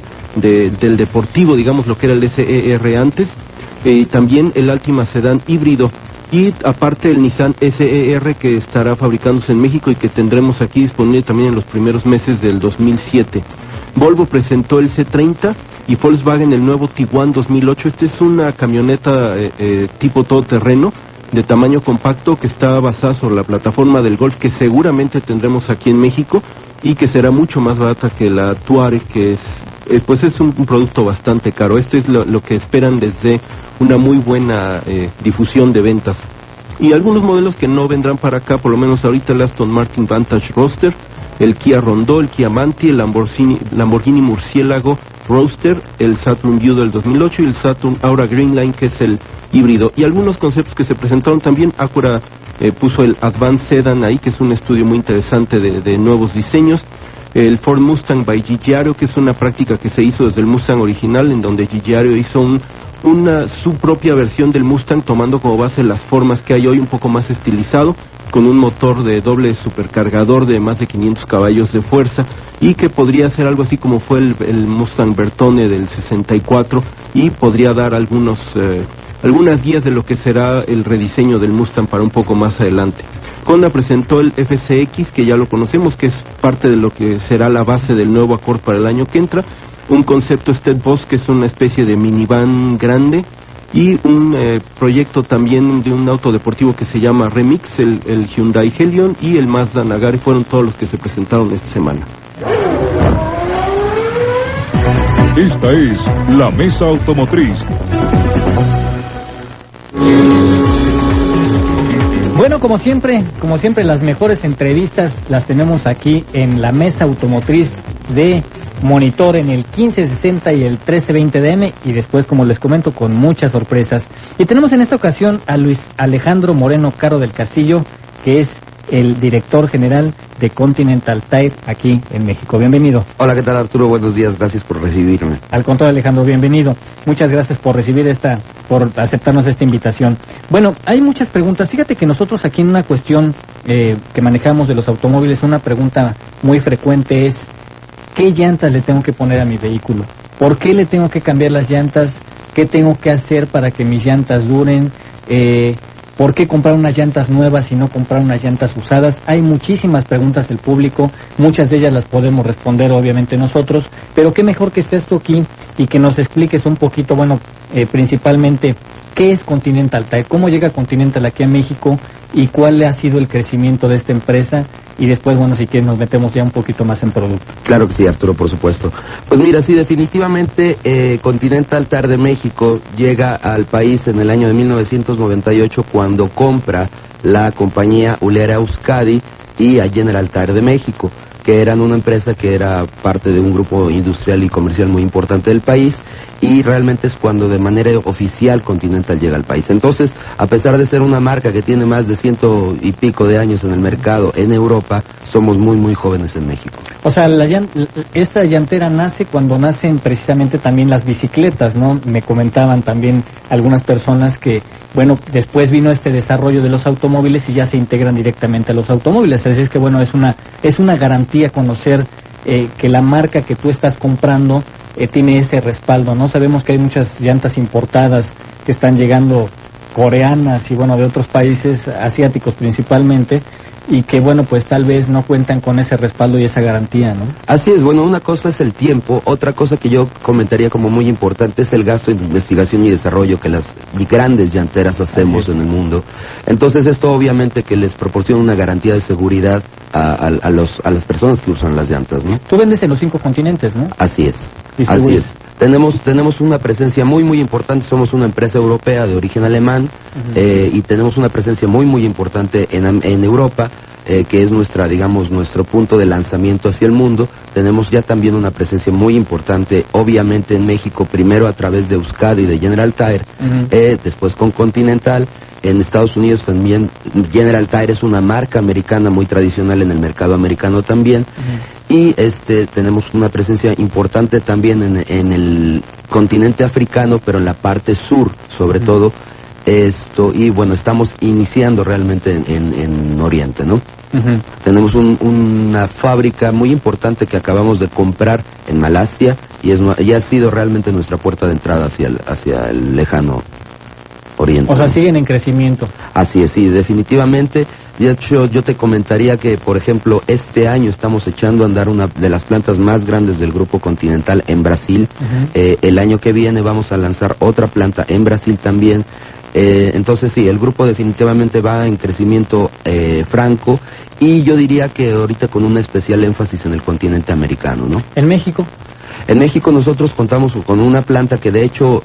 deportivo, digamos lo que era el SER antes, también el Altima Sedan híbrido, y aparte el Nissan SER, que estará fabricándose en México y que tendremos aquí disponible también en los primeros meses del 2007. Volvo presentó el C30 y Volkswagen el nuevo Tiguan 2008. Esta es una camioneta tipo todoterreno, de tamaño compacto que está basada sobre la plataforma del Golf, que seguramente tendremos aquí en México y que será mucho más barata que la Touareg, que es un producto bastante caro. Esto es lo que esperan desde una muy buena difusión de ventas. Y algunos modelos que no vendrán para acá, por lo menos ahorita, el Aston Martin Vantage Roadster, el Kia Rondo, el Kia Manti, el Lamborghini Murciélago Roadster, el Saturn Vue del 2008 y el Saturn Aura Greenline, que es el híbrido. Y algunos conceptos que se presentaron también. Acura puso el Advanced Sedan ahí, que es un estudio muy interesante de nuevos diseños. El Ford Mustang by Giugiaro, que es una práctica que se hizo desde el Mustang original, en donde Giugiaro hizo su propia versión del Mustang, tomando como base las formas que hay hoy, un poco más estilizado, con un motor de doble supercargador de más de 500 caballos de fuerza, y que podría ser algo así como fue el Mustang Bertone del 64, y podría dar algunas guías de lo que será el rediseño del Mustang para un poco más adelante. Honda presentó el FCX, que ya lo conocemos, que es parte de lo que será la base del nuevo Accord para el año que entra, un concepto Steadbox, que es una especie de minivan grande, y un proyecto también de un auto deportivo que se llama Remix, el Hyundai Helion y el Mazda Nagari. Fueron todos los que se presentaron esta semana. Esta es la Mesa Automotriz. Bueno, como siempre, las mejores entrevistas las tenemos aquí en la Mesa Automotriz de Monitor, en el 1560 y el 1320 DM, y después, como les comento, con muchas sorpresas. Y tenemos en esta ocasión a Luis Alejandro Moreno Caro del Castillo, que es el director general de Continental Tire aquí en México. Bienvenido. Hola, ¿qué tal, Arturo? Buenos días, gracias por recibirme. Al contrario, Alejandro, bienvenido. Muchas gracias por por aceptarnos esta invitación. Bueno, hay muchas preguntas. Fíjate que nosotros aquí en una cuestión que manejamos de los automóviles, una pregunta muy frecuente es: ¿qué llantas le tengo que poner a mi vehículo? ¿Por qué le tengo que cambiar las llantas? ¿Qué tengo que hacer para que mis llantas duren? ¿Por qué comprar unas llantas nuevas y no comprar unas llantas usadas? Hay muchísimas preguntas del público, muchas de ellas las podemos responder obviamente nosotros, pero qué mejor que estés tú aquí y que nos expliques un poquito, principalmente, ¿qué es Continental Tire? ¿Cómo llega Continental aquí a México? ¿Y cuál ha sido el crecimiento de esta empresa? Y después, si quieres, nos metemos ya un poquito más en producto. Claro que sí, Arturo, por supuesto. Pues mira, sí, definitivamente Continental Tire de México llega al país en el año de 1998, cuando compra la compañía Hulera Euskadi y a General Tire de México, que eran una empresa que era parte de un grupo industrial y comercial muy importante del país, y realmente es cuando de manera oficial Continental llega al país. Entonces, a pesar de ser una marca que tiene más de 100 y pico de años en el mercado en Europa, somos muy, muy jóvenes en México. O sea, esta llantera nace cuando nacen precisamente también las bicicletas, ¿no? Me comentaban también algunas personas que, después vino este desarrollo de los automóviles y ya se integran directamente a los automóviles. Así es que, es una garantía conocer que la marca que tú estás comprando tiene ese respaldo, ¿no? Sabemos que hay muchas llantas importadas que están llegando, coreanas y de otros países asiáticos principalmente, y que pues tal vez no cuentan con ese respaldo y esa garantía, ¿no? Así es, una cosa es el tiempo, otra cosa que yo comentaría como muy importante es el gasto en investigación y desarrollo que las grandes llanteras hacemos en el mundo. Entonces esto obviamente que les proporciona una garantía de seguridad a las personas que usan las llantas, ¿no? Tú vendes en los 5 continentes, ¿no? Así es, así es. Tenemos una presencia muy, muy importante, somos una empresa europea de origen alemán, y tenemos una presencia muy, muy importante en Europa, que es nuestro punto de lanzamiento hacia el mundo. Tenemos ya también una presencia muy importante, obviamente en México, primero a través de Euskadi y de General Tire, después con Continental. En Estados Unidos también General Tire es una marca americana muy tradicional en el mercado americano también. Y tenemos una presencia importante también en el continente africano, pero en la parte sur, sobre todo. Y estamos iniciando realmente en Oriente, ¿no? Tenemos una fábrica muy importante que acabamos de comprar en Malasia y ha sido realmente nuestra puerta de entrada hacia el lejano Oriente. O sea, siguen en crecimiento. Así es, sí, definitivamente. De hecho, yo te comentaría que, por ejemplo, este año estamos echando a andar una de las plantas más grandes del Grupo Continental en Brasil. El año que viene vamos a lanzar otra planta en Brasil también. Entonces sí, el grupo definitivamente va en crecimiento franco, y yo diría que ahorita con un especial énfasis en el continente americano, ¿no? ¿En México? En México nosotros contamos con una planta que de hecho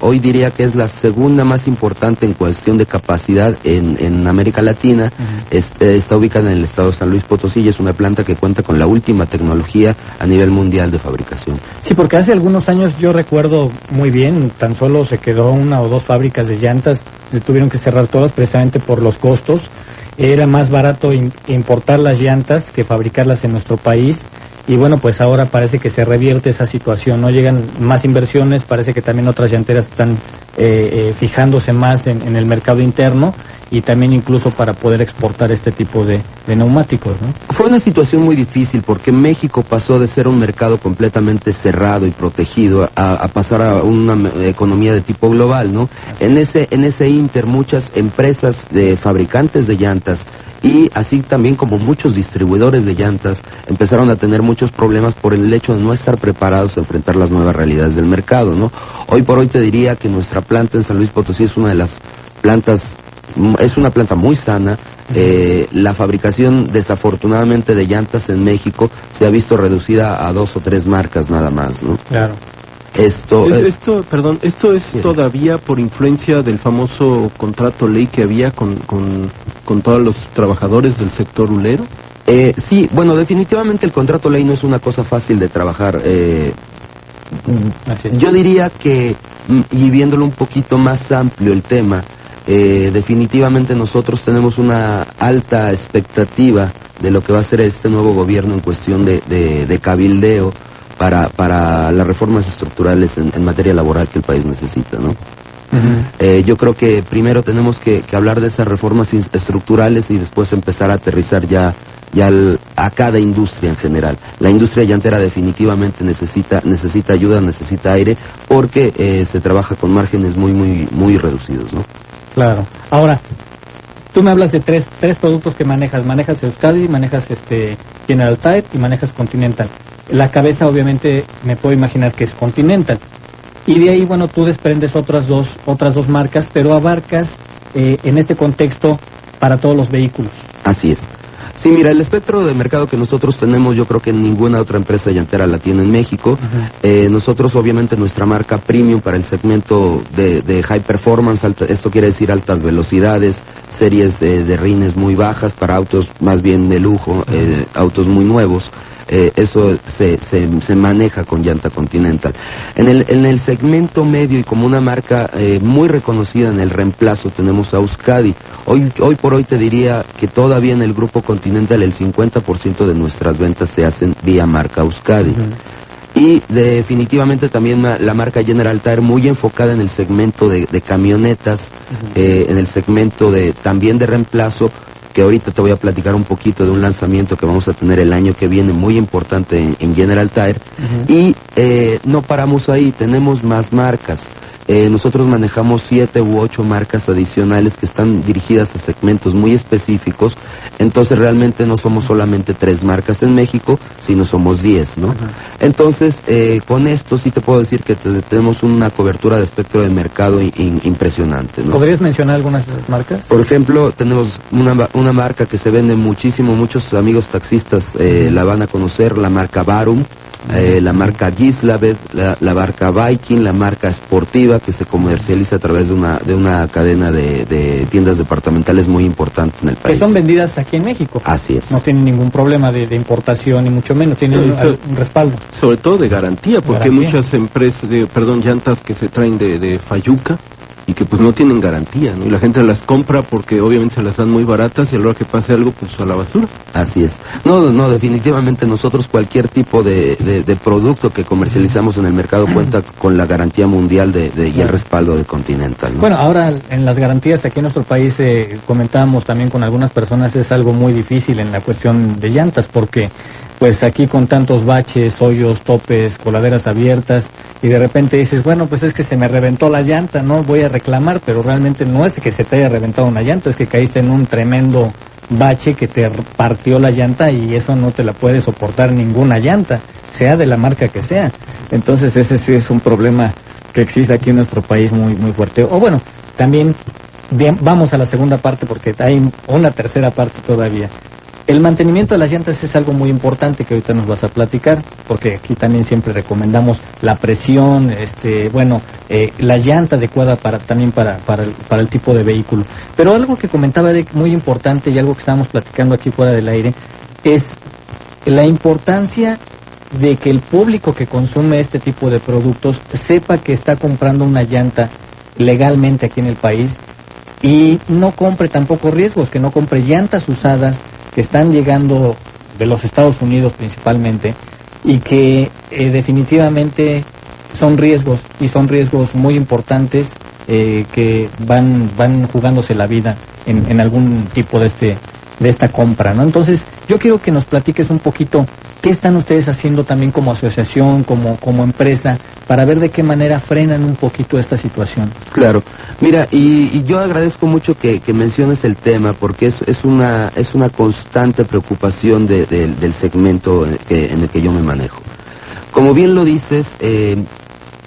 hoy diría que es la segunda más importante en cuestión de capacidad en América Latina. Está ubicada en el estado de San Luis Potosí y es una planta que cuenta con la última tecnología a nivel mundial de fabricación. Sí, porque hace algunos años yo recuerdo muy bien, tan solo se quedó 1 o 2 fábricas de llantas, tuvieron que cerrar todas precisamente por los costos. Era más barato importar las llantas que fabricarlas en nuestro país. Y bueno, pues ahora parece que se revierte esa situación, no llegan más inversiones, parece que también otras llanteras están fijándose más en el mercado interno, y también incluso para poder exportar este tipo de neumáticos, ¿no? Fue una situación muy difícil porque México pasó de ser un mercado completamente cerrado y protegido a pasar a una economía de tipo global, ¿no? En ese inter muchas empresas de fabricantes de llantas y así también como muchos distribuidores de llantas empezaron a tener muchos problemas por el hecho de no estar preparados a enfrentar las nuevas realidades del mercado, ¿no? Hoy por hoy te diría que nuestra planta en San Luis Potosí es una de las plantas, es una planta muy sana. La fabricación desafortunadamente de llantas en México se ha visto reducida a 2 o 3 marcas nada más, ¿no? Claro. Esto es sí, todavía por influencia del famoso contrato ley que había con todos los trabajadores del sector hulero. Sí, bueno, definitivamente el contrato ley no es una cosa fácil de trabajar. Yo diría que, y viéndolo un poquito más amplio el tema, definitivamente nosotros tenemos una alta expectativa de lo que va a ser este nuevo gobierno en cuestión de cabildeo para las reformas estructurales en materia laboral que el país necesita, ¿no? Yo creo que primero tenemos que hablar de esas reformas estructurales y después empezar a aterrizar ya a cada industria en general. La industria llantera definitivamente necesita ayuda, necesita aire, porque se trabaja con márgenes muy reducidos, ¿no? Claro. Ahora, tú me hablas de tres productos que manejas. Manejas Euskadi, manejas General Tire y manejas Continental. La cabeza obviamente me puedo imaginar que es Continental. Y de ahí, bueno, tú desprendes otras dos marcas, pero abarcas en este contexto para todos los vehículos. Así es. Sí, mira, el espectro de mercado que nosotros tenemos, yo creo que ninguna otra empresa llantera la tiene en México. Nosotros, obviamente, nuestra marca premium para el segmento de high performance, esto quiere decir altas velocidades, series de rines muy bajas para autos más bien de lujo, autos muy nuevos. Eso se maneja con llanta Continental. En el segmento medio y como una marca muy reconocida en el reemplazo tenemos a Euskadi. Hoy por hoy te diría que todavía en el grupo Continental el 50% de nuestras ventas se hacen vía marca Euskadi. Y definitivamente también la marca General Tire muy enfocada en el segmento de camionetas, en el segmento también de reemplazo, que ahorita te voy a platicar un poquito de un lanzamiento que vamos a tener el año que viene muy importante en General Tire. Y no paramos ahí, tenemos más marcas. Nosotros manejamos 7 u 8 marcas adicionales que están dirigidas a segmentos muy específicos. Entonces realmente no somos solamente 3 marcas en México, sino somos 10, ¿no? Entonces con esto sí te puedo decir que tenemos una cobertura de espectro de mercado impresionante, ¿no? ¿Podrías mencionar algunas de esas marcas? Por ejemplo, tenemos una marca que se vende muchísimo, muchos amigos taxistas la van a conocer, la marca Varum. La marca Gislaved, la marca Viking, la marca Sportiva, que se comercializa a través de una cadena de tiendas departamentales muy importante en el país. Que son vendidas aquí en México. Así es. No tienen ningún problema de importación, ni mucho menos, tienen un respaldo. Sobre todo de garantía, porque hay muchas empresas, llantas que se traen de Fayuca y que pues no tienen garantía, ¿no? Y la gente las compra porque obviamente se las dan muy baratas y a la hora que pase algo, pues a la basura. Así es. No, definitivamente nosotros cualquier tipo de producto que comercializamos en el mercado cuenta con la garantía mundial y el respaldo de Continental, ¿no? Bueno, ahora en las garantías aquí en nuestro país comentábamos también con algunas personas, es algo muy difícil en la cuestión de llantas, porque pues aquí con tantos baches, hoyos, topes, coladeras abiertas, y de repente dices, bueno, pues es que se me reventó la llanta, no voy a reclamar, pero realmente no es que se te haya reventado una llanta, es que caíste en un tremendo bache que te partió la llanta y eso no te la puede soportar ninguna llanta, sea de la marca que sea. Entonces ese sí es un problema que existe aquí en nuestro país muy fuerte. O bueno, también vamos a la segunda parte porque hay una tercera parte todavía. El mantenimiento de las llantas es algo muy importante que ahorita nos vas a platicar, porque aquí también siempre recomendamos la presión, la llanta adecuada para el tipo de vehículo. Pero algo que comentaba Eric muy importante y algo que estábamos platicando aquí fuera del aire es la importancia de que el público que consume este tipo de productos sepa que está comprando una llanta legalmente aquí en el país y no compre tampoco riesgos, que no compre llantas usadas que están llegando de los Estados Unidos principalmente y que definitivamente son riesgos y son riesgos muy importantes que van jugándose la vida en algún tipo de esta compra, ¿no? Entonces, yo quiero que nos platiques un poquito qué están ustedes haciendo también como asociación, como empresa, para ver de qué manera frenan un poquito esta situación. Claro, mira, y yo agradezco mucho que menciones el tema, porque es una constante preocupación del segmento en el que yo me manejo. Como bien lo dices,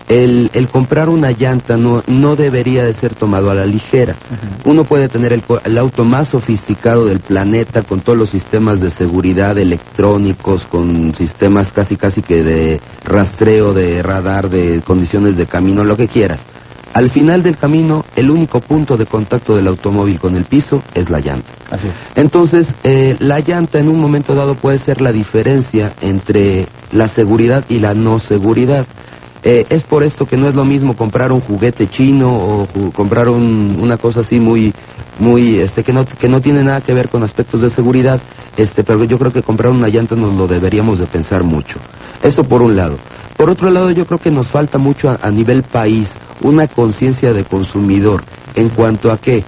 el comprar una llanta no debería de ser tomado a la ligera. Uno puede tener el auto más sofisticado del planeta, con todos los sistemas de seguridad electrónicos, con sistemas casi que de rastreo, de radar, de condiciones de camino, lo que quieras. Al final del camino, el único punto de contacto del automóvil con el piso es la llanta. Así es. Entonces, la llanta en un momento dado puede ser la diferencia entre la seguridad y la no seguridad. Es por esto que no es lo mismo comprar un juguete chino o comprar una cosa así que no tiene nada que ver con aspectos de seguridad, pero yo creo que comprar una llanta nos lo deberíamos de pensar mucho. Eso por un lado. Por otro lado, yo creo que nos falta mucho a nivel país una conciencia de consumidor en cuanto a que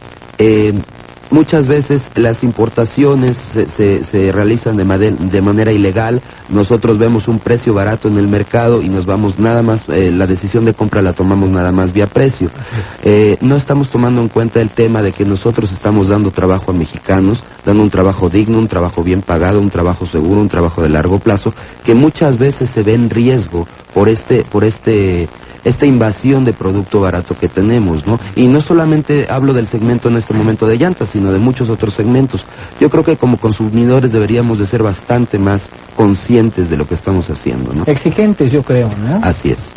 muchas veces las importaciones se realizan de manera ilegal. Nosotros vemos un precio barato en el mercado y nos vamos nada más, la decisión de compra la tomamos nada más vía precio. No estamos tomando en cuenta el tema de que nosotros estamos dando trabajo a mexicanos, dando un trabajo digno, un trabajo bien pagado, un trabajo seguro, un trabajo de largo plazo, que muchas veces se ve en riesgo por esta invasión de producto barato que tenemos, ¿no? Y no solamente hablo del segmento en este momento de llantas, sino de muchos otros segmentos. Yo creo que como consumidores deberíamos de ser bastante más conscientes de lo que estamos haciendo, ¿no? Exigentes, yo creo, ¿no? Así es.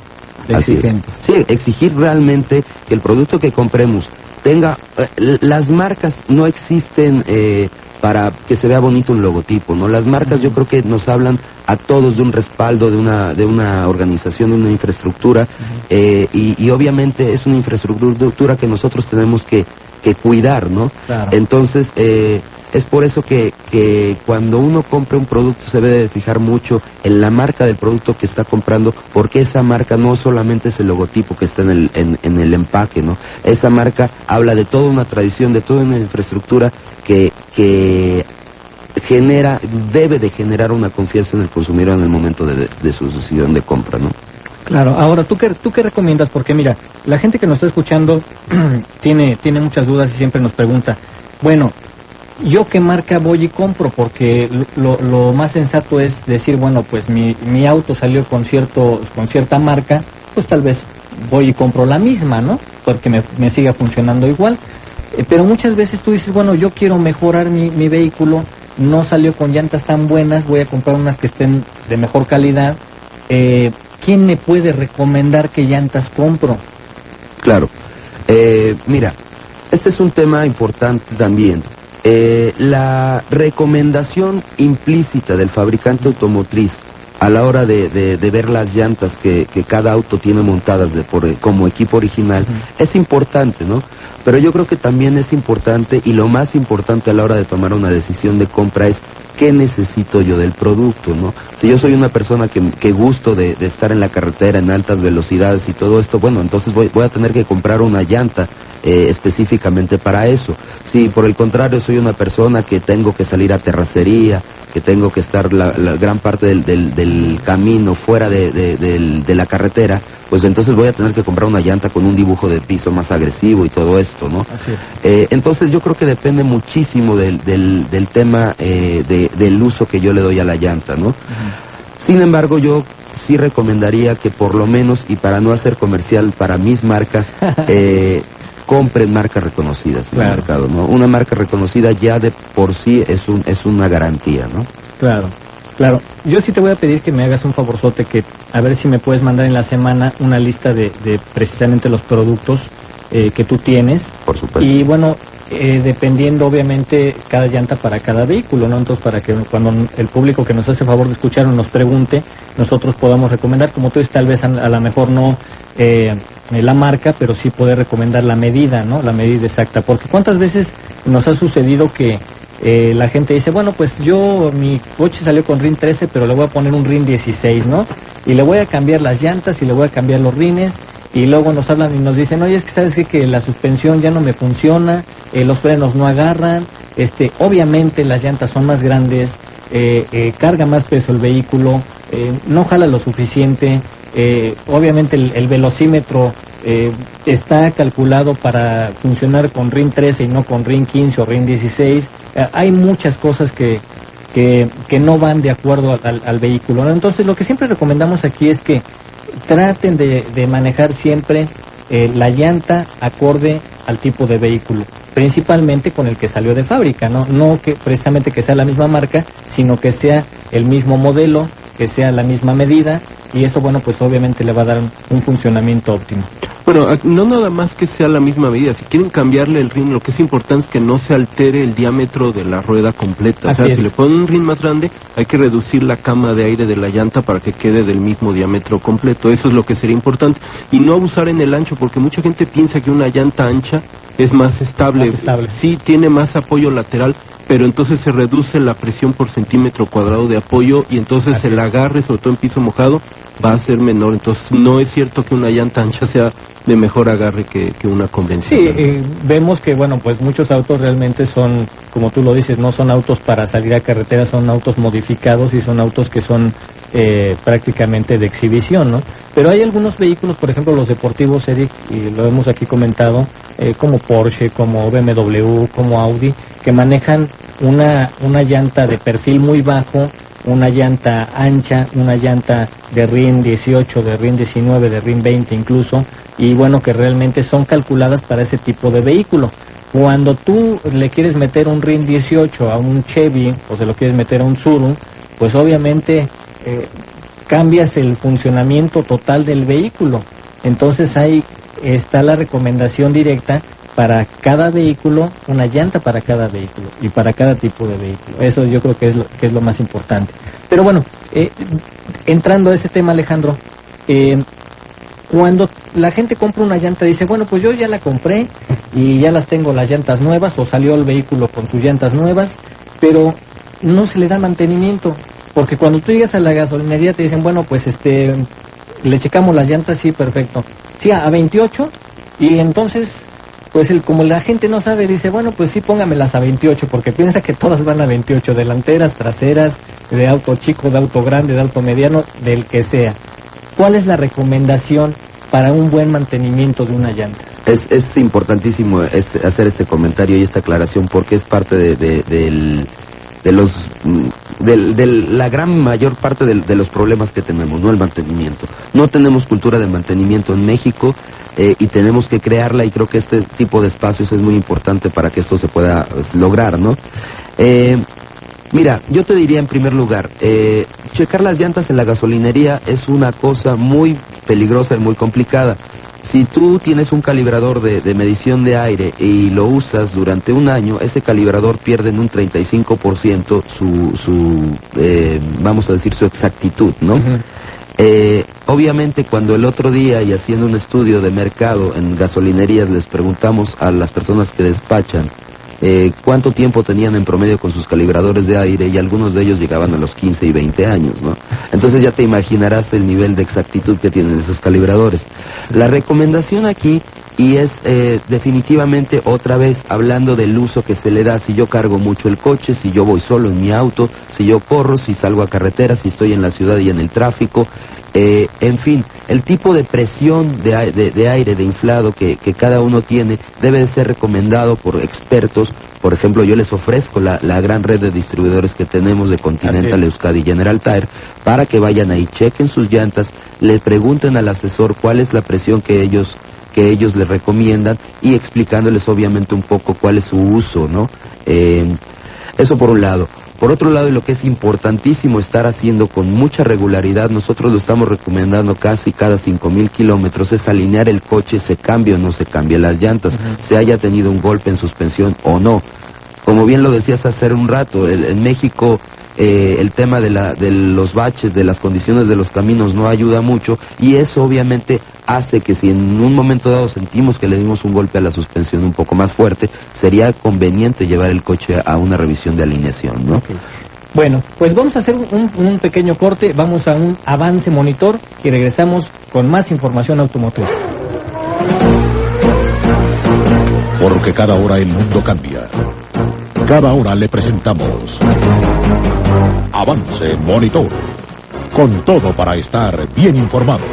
Exigentes. Así es. Sí, exigir realmente que el producto que compremos tenga... las marcas no existen para que se vea bonito un logotipo, ¿no? Las marcas yo creo que nos hablan a todos de un respaldo, de una organización, de una infraestructura, y obviamente es una infraestructura que nosotros tenemos que cuidar, ¿no? Claro. Entonces, es por eso que cuando uno compra un producto se debe de fijar mucho en la marca del producto que está comprando, porque esa marca no solamente es el logotipo que está en el empaque, ¿no? Esa marca habla de toda una tradición, de toda una infraestructura que debe de generar una confianza en el consumidor en el momento de su decisión de compra, ¿no? Claro, ahora, ¿tú qué recomiendas? Porque mira, la gente que nos está escuchando tiene muchas dudas y siempre nos pregunta, bueno, ¿yo qué marca voy y compro? Porque lo más sensato es decir, bueno, pues mi auto salió con cierta marca, pues tal vez voy y compro la misma, ¿no? Porque me siga funcionando igual. Pero muchas veces tú dices, bueno, yo quiero mejorar mi vehículo, no salió con llantas tan buenas, voy a comprar unas que estén de mejor calidad. ¿Quién me puede recomendar qué llantas compro? Claro. Mira, este es un tema importante también. La recomendación implícita del fabricante automotriz a la hora de ver las llantas que cada auto tiene montadas como equipo original, es importante, ¿no? Pero yo creo que también es importante, y lo más importante a la hora de tomar una decisión de compra es qué necesito yo del producto, ¿no? Si yo soy una persona que gusto de estar en la carretera en altas velocidades y todo esto, bueno, entonces voy a tener que comprar una llanta específicamente para eso. Si por el contrario soy una persona que tengo que salir a terracería, que tengo que estar la gran parte del camino fuera de la carretera, pues entonces voy a tener que comprar una llanta con un dibujo de piso más agresivo y todo esto, ¿no? Así es. Entonces yo creo que depende muchísimo del tema del uso que yo le doy a la llanta, ¿no? Sin embargo, yo sí recomendaría que por lo menos, y para no hacer comercial para mis marcas, compren marcas reconocidas en el mercado, ¿no? Una marca reconocida ya de por sí es una garantía, ¿no? Claro. Claro, yo sí te voy a pedir que me hagas un favorzote, que a ver si me puedes mandar en la semana una lista de precisamente los productos que tú tienes. Por supuesto. Y bueno, dependiendo obviamente cada llanta para cada vehículo, ¿no? Entonces para que cuando el público que nos hace favor de escuchar nos pregunte, nosotros podamos recomendar, como tú dices, tal vez a lo mejor no la marca, pero sí poder recomendar la medida, ¿no? La medida exacta, porque ¿cuántas veces nos ha sucedido que la gente dice, bueno, pues mi coche salió con RIN 13, pero le voy a poner un RIN 16, ¿no? Y le voy a cambiar las llantas y le voy a cambiar los rines, y luego nos hablan y nos dicen, oye, es que sabes que la suspensión ya no me funciona, los frenos no agarran, obviamente las llantas son más grandes, carga más peso el vehículo, no jala lo suficiente, obviamente el velocímetro está calculado para funcionar con RIN 13 y no con RIN 15 o RIN 16. Hay muchas cosas que no van de acuerdo al vehículo, ¿no? Entonces lo que siempre recomendamos aquí es que traten de manejar siempre la llanta acorde al tipo de vehículo, principalmente con el que salió de fábrica, no que precisamente que sea la misma marca, sino que sea el mismo modelo, que sea la misma medida, y eso, bueno, pues obviamente le va a dar un funcionamiento óptimo. Bueno, no nada más que sea la misma medida, si quieren cambiarle el rin, lo que es importante es que no se altere el diámetro de la rueda completa. Así o sea, es. Si le ponen un rin más grande, hay que reducir la cama de aire de la llanta para que quede del mismo diámetro completo. Eso es lo que sería importante. Y no abusar en el ancho, porque mucha gente piensa que una llanta ancha es más estable. Sí, tiene más apoyo lateral, pero entonces se reduce la presión por centímetro cuadrado de apoyo y entonces el agarre, sobre todo en piso mojado, va a ser menor. Entonces no es cierto que una llanta ancha sea de mejor agarre que una convencional. Sí, vemos que, bueno, pues muchos autos realmente son, como tú lo dices, no son autos para salir a carretera, son autos modificados y son autos que son prácticamente de exhibición, ¿no? Pero hay algunos vehículos, por ejemplo los deportivos, Eric, y lo hemos aquí comentado, como Porsche, como BMW, como Audi, que manejan una llanta de perfil muy bajo, una llanta ancha, una llanta de RIN 18, de RIN 19, de RIN 20 incluso, y bueno, que realmente son calculadas para ese tipo de vehículo. Cuando tú le quieres meter un RIN 18 a un Chevy, o se lo quieres meter a un Tsuru, pues obviamente cambias el funcionamiento total del vehículo. Entonces ahí está la recomendación directa para cada vehículo, una llanta para cada vehículo y para cada tipo de vehículo. Eso yo creo que es lo más importante. Pero bueno, entrando a ese tema, Alejandro, cuando la gente compra una llanta dice, bueno, pues yo ya la compré y ya las tengo las llantas nuevas, o salió el vehículo con sus llantas nuevas, pero no se le da mantenimiento, porque cuando tú llegas a la gasolinería te dicen, bueno, pues le checamos las llantas, sí, perfecto, sí, a 28, y entonces pues como la gente no sabe, dice, bueno, pues sí, póngamelas a 28, porque piensa que todas van a 28, delanteras, traseras, de auto chico, de auto grande, de auto mediano, del que sea. ¿Cuál es la recomendación para un buen mantenimiento de una llanta? Es importantísimo hacer este comentario y esta aclaración, porque es parte de la gran mayor parte de los problemas que tenemos, ¿no? El mantenimiento. No tenemos cultura de mantenimiento en México, y tenemos que crearla, y creo que este tipo de espacios es muy importante para que esto se pueda lograr, ¿no? Mira, yo te diría en primer lugar, checar las llantas en la gasolinería es una cosa muy peligrosa y muy complicada. Si tú tienes un calibrador de medición de aire y lo usas durante un año, ese calibrador pierde en un 35% vamos a decir, su exactitud, ¿no? Uh-huh. Obviamente, cuando el otro día, y haciendo un estudio de mercado en gasolinerías, les preguntamos a las personas que despachan cuánto tiempo tenían en promedio con sus calibradores de aire, y algunos de ellos llegaban a los 15 y 20 años, ¿no? Entonces ya te imaginarás el nivel de exactitud que tienen esos calibradores. La recomendación aquí, y es definitivamente otra vez hablando del uso que se le da, si yo cargo mucho el coche, si yo voy solo en mi auto, si yo corro, si salgo a carretera, si estoy en la ciudad y en el tráfico, en fin, el tipo de presión de aire, de inflado que cada uno tiene, debe de ser recomendado por expertos. Por ejemplo, yo les ofrezco la gran red de distribuidores que tenemos de Continental, Euskadi y General Tire, para que vayan ahí, chequen sus llantas, le pregunten al asesor cuál es la presión que ellos que ellos les recomiendan y explicándoles obviamente un poco cuál es su uso, ¿no? Eso por un lado. Por otro lado, y lo que es importantísimo estar haciendo con mucha regularidad, nosotros lo estamos recomendando casi cada 5,000 kilómetros, es alinear el coche, se cambie o no se cambie las llantas, se haya tenido un golpe en suspensión o no. Como bien lo decías hace un rato, en México el tema de los baches, de las condiciones de los caminos no ayuda mucho, y eso obviamente hace que si en un momento dado sentimos que le dimos un golpe a la suspensión un poco más fuerte, sería conveniente llevar el coche a una revisión de alineación, ¿no? Okay. Bueno, pues vamos a hacer un pequeño corte, vamos a un avance monitor y regresamos con más información automotriz. Porque cada hora el mundo cambia. Cada hora le presentamos Avance Monitor, con todo para estar bien informado.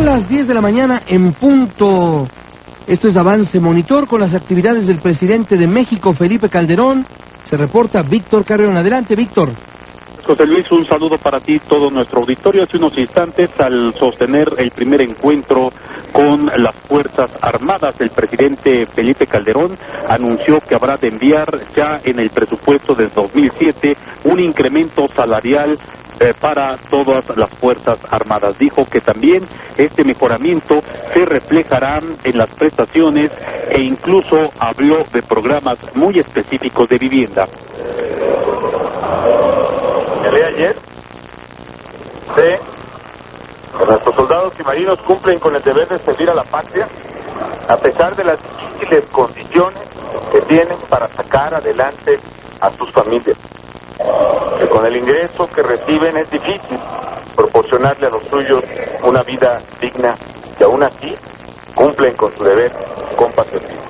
Las 10 de la mañana en punto. Esto es Avance Monitor con las actividades del presidente de México, Felipe Calderón. Se reporta Víctor Carreón. Adelante, Víctor. José Luis, un saludo para ti, todo nuestro auditorio. Hace unos instantes, al sostener el primer encuentro con las Fuerzas Armadas, el presidente Felipe Calderón anunció que habrá de enviar ya en el presupuesto del 2007 un incremento salarial para todas las Fuerzas Armadas. Dijo que también este mejoramiento se reflejará en las prestaciones e incluso habló de programas muy específicos de vivienda. El día de ayer, nuestros soldados y marinos cumplen con el deber de servir a la patria a pesar de las difíciles condiciones que tienen para sacar adelante a sus familias. Que con el ingreso que reciben es difícil proporcionarle a los suyos una vida digna y aún así cumplen con su deber con patriotismo.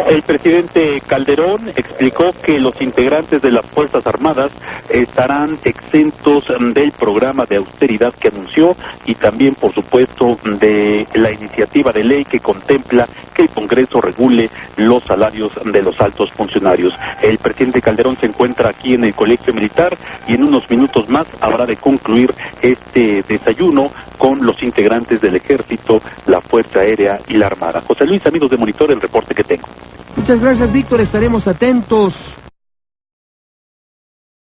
El presidente Calderón explicó que los integrantes de las Fuerzas Armadas estarán exentos del programa de austeridad que anunció y también, por supuesto, de la iniciativa de ley que contempla que el Congreso regule los salarios de los altos funcionarios. El presidente Calderón se encuentra aquí en el Colegio Militar y en unos minutos más habrá de concluir este desayuno con los integrantes del Ejército, la Fuerza Aérea y la Armada. José Luis, amigos de Monitor, el reporte que tengo. Muchas gracias, Víctor. Estaremos atentos.